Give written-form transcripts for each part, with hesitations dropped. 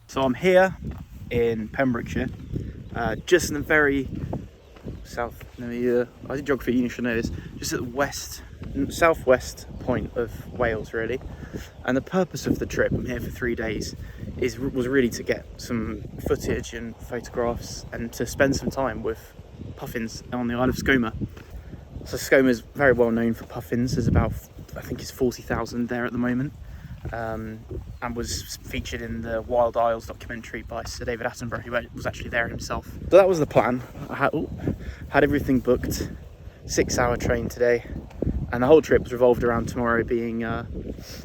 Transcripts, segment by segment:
So I'm here in Pembrokeshire, just in the very south. I did geography, you should know this. Just at the southwest point of Wales, really. And the purpose of the trip, I'm here for 3 days, was really to get some footage and photographs and to spend some time with puffins on the Isle of Skomer. So Skomer is very well known for puffins. There's about, I think it's 40,000 there at the moment. And was featured in the Wild Isles documentary by Sir David Attenborough, who was actually there himself. So that was the plan. I had everything booked, 6-hour train today, and the whole trip was revolved around tomorrow being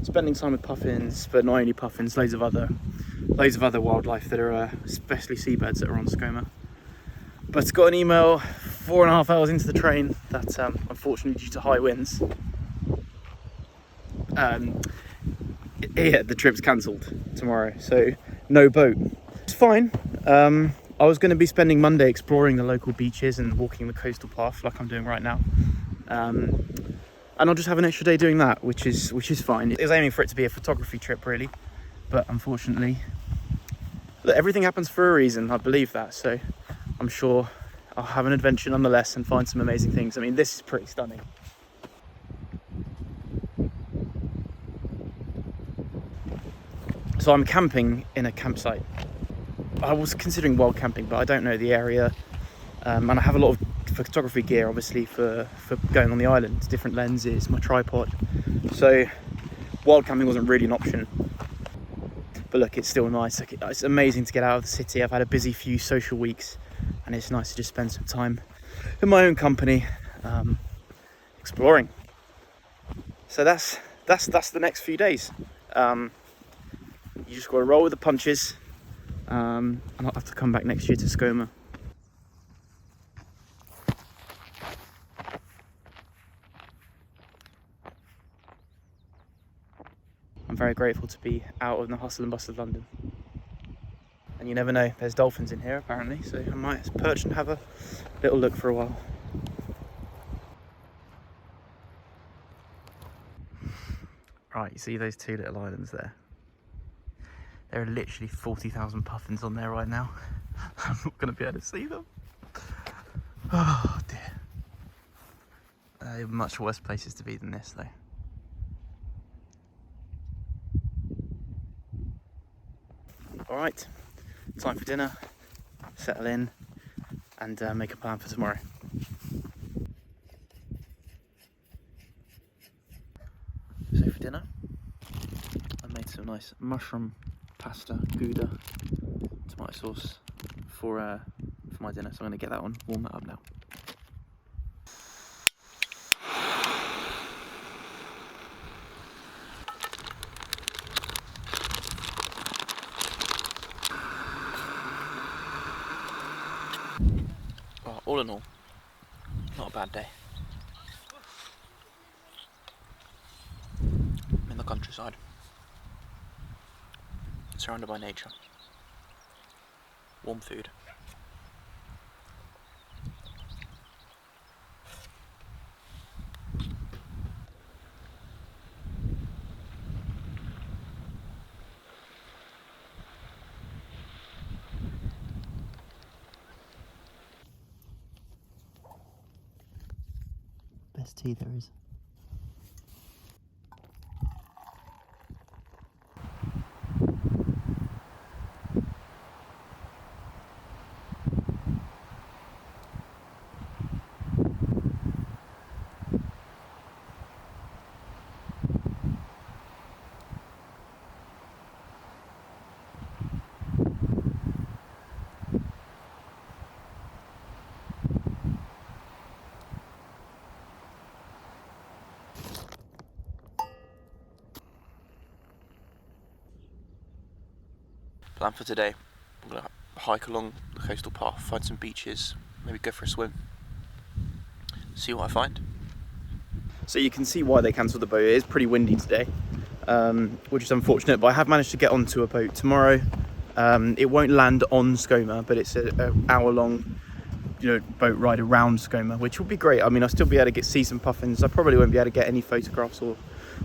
spending time with puffins, but not only puffins, loads of other wildlife that are, especially seabirds that are on Skomer. But I got an email 4.5 hours into the train that unfortunately due to high winds, the trip's cancelled tomorrow, so no boat. It's fine. I was going to be spending Monday exploring the local beaches and walking the coastal path like I'm doing right now, and I'll just have an extra day doing that, which is fine. I was aiming for it to be a photography trip really, but unfortunately, look, everything happens for a reason. I believe that, so I'm sure I'll have an adventure nonetheless and find some amazing things. I mean, this is pretty stunning. So I'm camping in a campsite. I was considering wild camping, but I don't know the area. And I have a lot of photography gear, obviously, for going on the island. Different lenses, my tripod. So wild camping wasn't really an option. But look, it's still nice. It's amazing to get out of the city. I've had a busy few social weeks, and it's nice to just spend some time in my own company, exploring. So that's the next few days. You just got to roll with the punches, and I'll have to come back next year to Skomer. I'm very grateful to be out of the hustle and bustle of London. And you never know, there's dolphins in here apparently, so I might perch and have a little look for a while. Right, you see those two little islands there? There are literally 40,000 puffins on there right now. I'm not going to be able to see them. Oh dear. There are much worse places to be than this though. Alright, time for dinner, settle in and make a plan for tomorrow. So for dinner, I made some nice mushroom pasta, gouda, tomato sauce for my dinner, so I'm going to get that one, warm that up now. Well, all in all, not a bad day. I'm in the countryside, surrounded by nature, warm food. best tea there is. Plan for today, I'm going to hike along the coastal path, find some beaches, maybe go for a swim, see what I find. So you can see why they cancelled the boat. It is pretty windy today, which is unfortunate, but I have managed to get onto a boat tomorrow. It won't land on Skomer, but it's an hour-long boat ride around Skomer, which will be great. I mean, I'll still be able to see some puffins. I probably won't be able to get any photographs or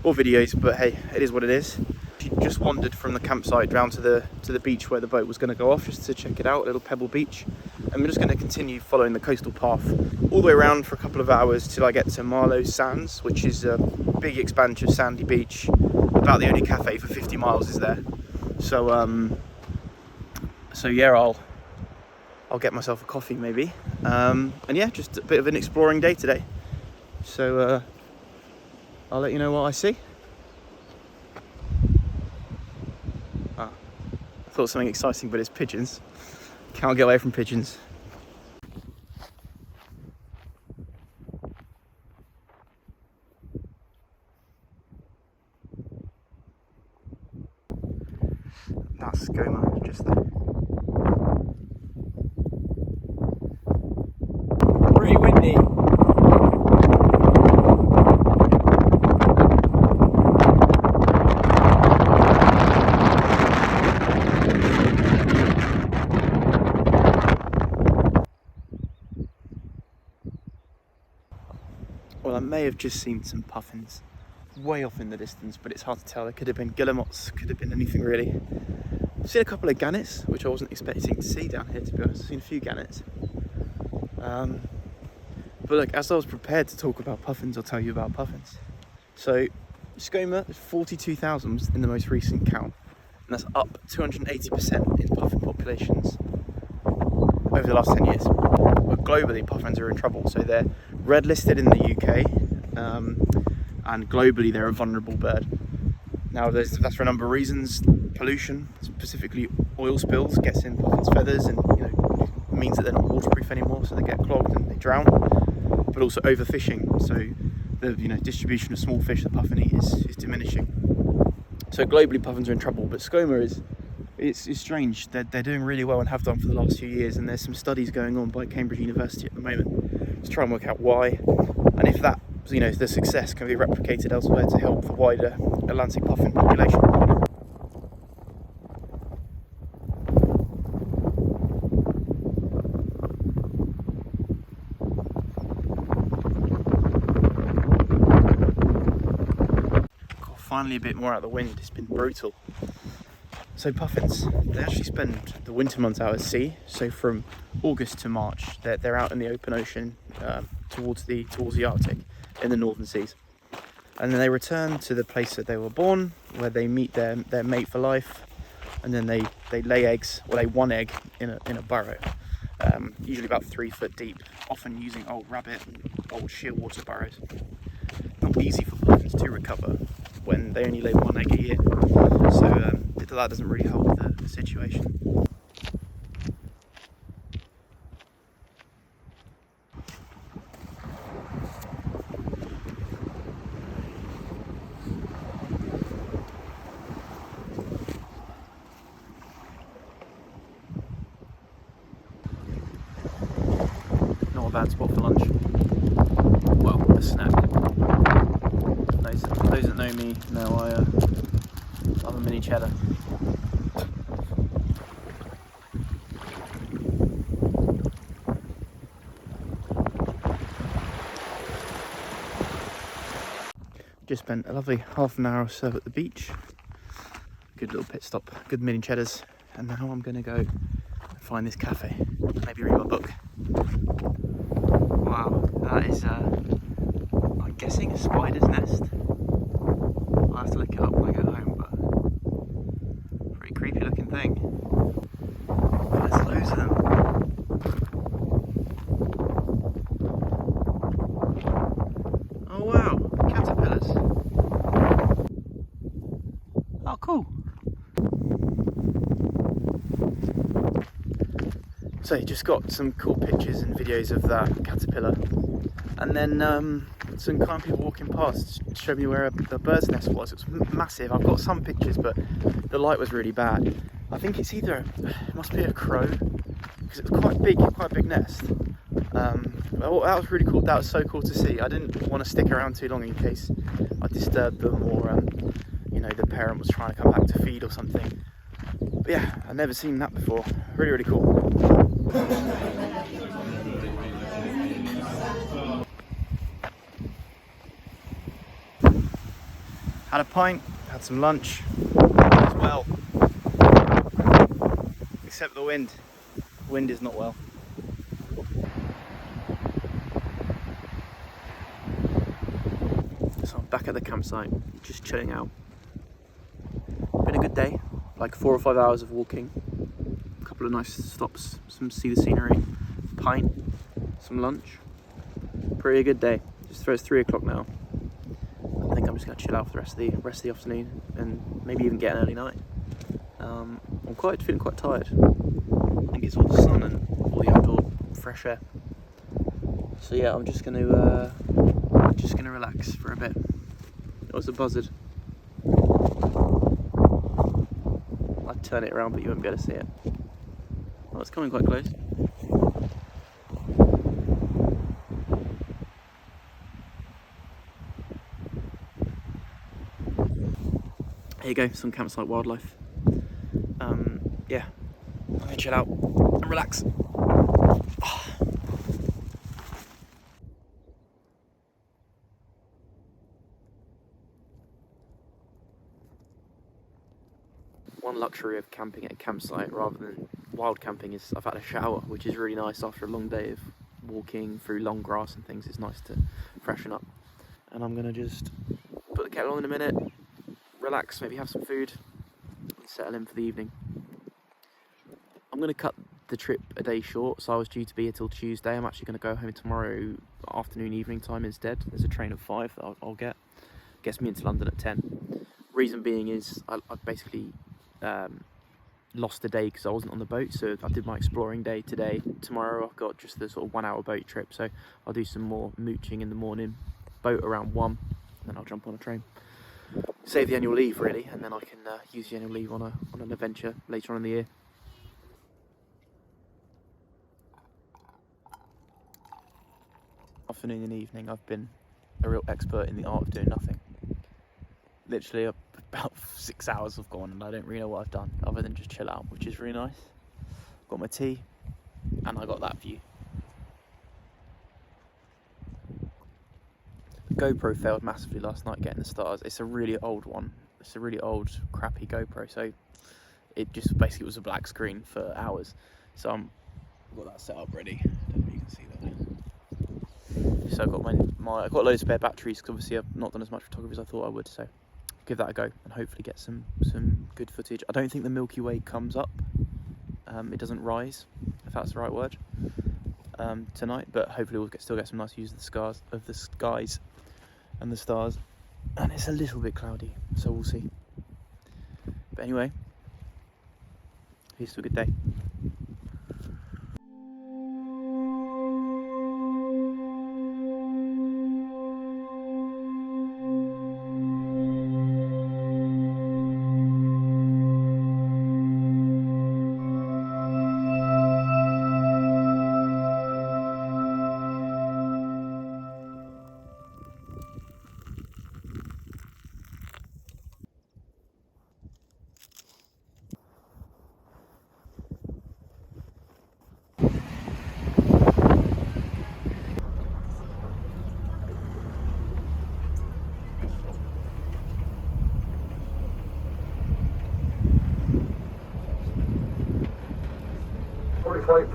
videos, but hey, it is what it is. She just wandered from the campsite down to the beach where the boat was going to go off, just to check it out, a little pebble beach. And we're just going to continue following the coastal path all the way around for a couple of hours till I get to Marloes Sands, which is a big expanse of sandy beach. About the only cafe for 50 miles is there. So yeah, I'll get myself a coffee maybe. And yeah, just a bit of an exploring day today. So I'll let you know what I see. I thought something exciting, but it's pigeons. Can't get away from pigeons. That's Skomer, just there. Pretty windy. Well, I may have just seen some puffins way off in the distance, but it's hard to tell. There could have been guillemots, could have been anything really. I've seen a couple of gannets, which I wasn't expecting to see down here, to be honest. I've seen a few gannets. But look, as I was prepared to talk about puffins, I'll tell you about puffins. So, Skomer, 42,000 in the most recent count, and that's up 280% in puffin populations over the last 10 years. But globally, puffins are in trouble. So they're red listed in the UK, and globally they're a vulnerable bird. Now that's for a number of reasons. Pollution, specifically oil spills, gets in puffins' feathers, and means that they're not waterproof anymore, so they get clogged and they drown. But also overfishing, so the distribution of small fish that puffin eat is diminishing. So globally, puffins are in trouble. But Skomer it's strange. They're doing really well and have done for the last few years. And there's some studies going on by Cambridge University at the moment to try and work out why, and if that the success can be replicated elsewhere to help the wider Atlantic puffin population. Finally a bit more out of the wind. It's been brutal. So puffins, they actually spend the winter months out at sea. So from August to March, they're out in the open ocean towards the Arctic in the northern seas, and then they return to the place that they were born, where they meet their mate for life, and then they lay eggs, or lay one egg in a burrow, usually about 3 foot deep, often using old rabbit and old shearwater burrows. Not easy for puffins to recover when they only lay one egg a year, so that doesn't really help the situation. Not a bad spot for lunch. Well, a snack. Those that know me know I love a mini cheddar. Just spent a lovely half an hour or so at the beach. Good little pit stop, good mini cheddars, and now I'm going to go and find this cafe, maybe read my book. Wow, that is guessing a spider's nest. I'll have to look it up when I get home, but pretty creepy looking thing. There's loads of them. Oh wow, caterpillars. Oh cool. So just got some cool pictures and videos of that caterpillar, and then some kind of people walking past showed me where the bird's nest was. It was massive. I've got some pictures, but the light was really bad. I think it's either, it must be a crow, because it was quite a big nest. Well, that was really cool. That was so cool to see. I didn't want to stick around too long in case I disturbed them, or you know, the parent was trying to come back to feed or something. But yeah, I've never seen that before. Really, really cool. Had a pint, had some lunch as well. Except the wind. The wind is not well. So I'm back at the campsite, just chilling out. Been a good day, like 4 or 5 hours of walking. A couple of nice stops, some see the scenery, pint, some lunch. Pretty good day. It's 3 o'clock now. I think I'm just gonna chill out for the rest of the afternoon and maybe even get an early night. I'm feeling quite tired. I think it's all the sun and all the outdoor fresh air. So yeah, I'm just gonna relax for a bit. It was a buzzard. I'd turn it around, but you won't be able to see it. Oh, it's coming quite close. There you go, some campsite wildlife. Yeah, I'm gonna chill out and relax. One luxury of camping at a campsite rather than wild camping is I've had a shower, which is really nice after a long day of walking through long grass and things. It's nice to freshen up. And I'm gonna just put the kettle on in a minute, relax, maybe have some food, and settle in for the evening. I'm going to cut the trip a day short, so I was due to be here till Tuesday. I'm actually going to go home tomorrow afternoon, evening time instead. There's a train of 5 that I'll get. Gets me into London at 10. Reason being is I basically lost a day because I wasn't on the boat, so I did my exploring day today. Tomorrow I've got just the sort of 1 hour boat trip, so I'll do some more mooching in the morning, boat around 1, and then I'll jump on a train. Save the annual leave really, and then I can use the annual leave on an adventure later on in the year. Afternoon and evening, I've been a real expert in the art of doing nothing. Literally about 6 hours have gone and I don't really know what I've done other than just chill out, which is really nice. Got my tea and I got that view. The GoPro failed massively last night getting the stars. It's a really old one. It's a really old crappy GoPro, so it just basically was a black screen for hours. So I've got that set up ready. I don't know if you can see that. So I've got I've got a load of spare batteries because obviously I've not done as much photography as I thought I would, so give that a go and hopefully get some good footage. I don't think the Milky Way comes up. It doesn't rise, if that's the right word, tonight, but hopefully we'll still get some nice views of the skies and the stars. And it's a little bit cloudy, so we'll see. But anyway, here's to a good day.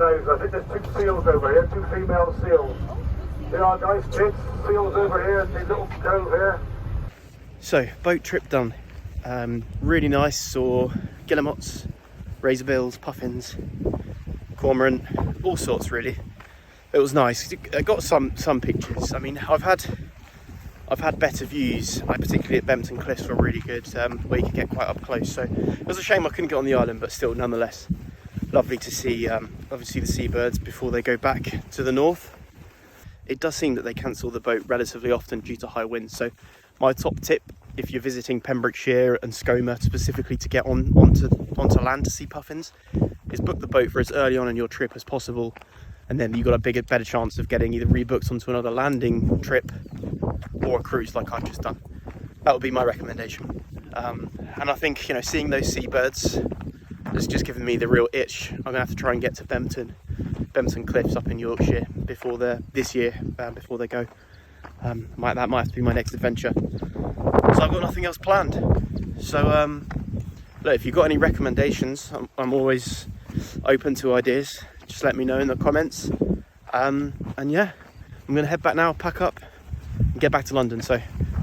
I think there's 2 seals over here, 2 female seals. There are nice big fields over here, the little cove here. So, boat trip done. Really nice. Saw guillemots, razorbills, puffins, cormorant, all sorts really. It was nice. I got some pictures. I mean, I've had better views. Particularly at Bempton Cliffs were really good, where you could get quite up close. So it was a shame I couldn't get on the island, but still, nonetheless, lovely to see. Obviously, the seabirds before they go back to the north. It does seem that they cancel the boat relatively often due to high winds. So my top tip, if you're visiting Pembrokeshire and Skomer specifically to get onto land to see puffins, is book the boat for as early on in your trip as possible, and then you've got a better chance of getting either rebooked onto another landing trip or a cruise like I've just done. That would be my recommendation. And I think, you know, seeing those seabirds has just given me the real itch. I'm gonna have to try and get to Bempton Cliffs up in Yorkshire before they go. That might have to be my next adventure. So I've got nothing else planned. So look, if you've got any recommendations, I'm always open to ideas. Just let me know in the comments. And yeah, I'm gonna head back now, pack up, and get back to London. So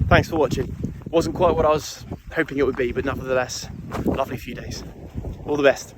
thanks for watching. Wasn't quite what I was hoping it would be, but nevertheless, lovely few days. All the best.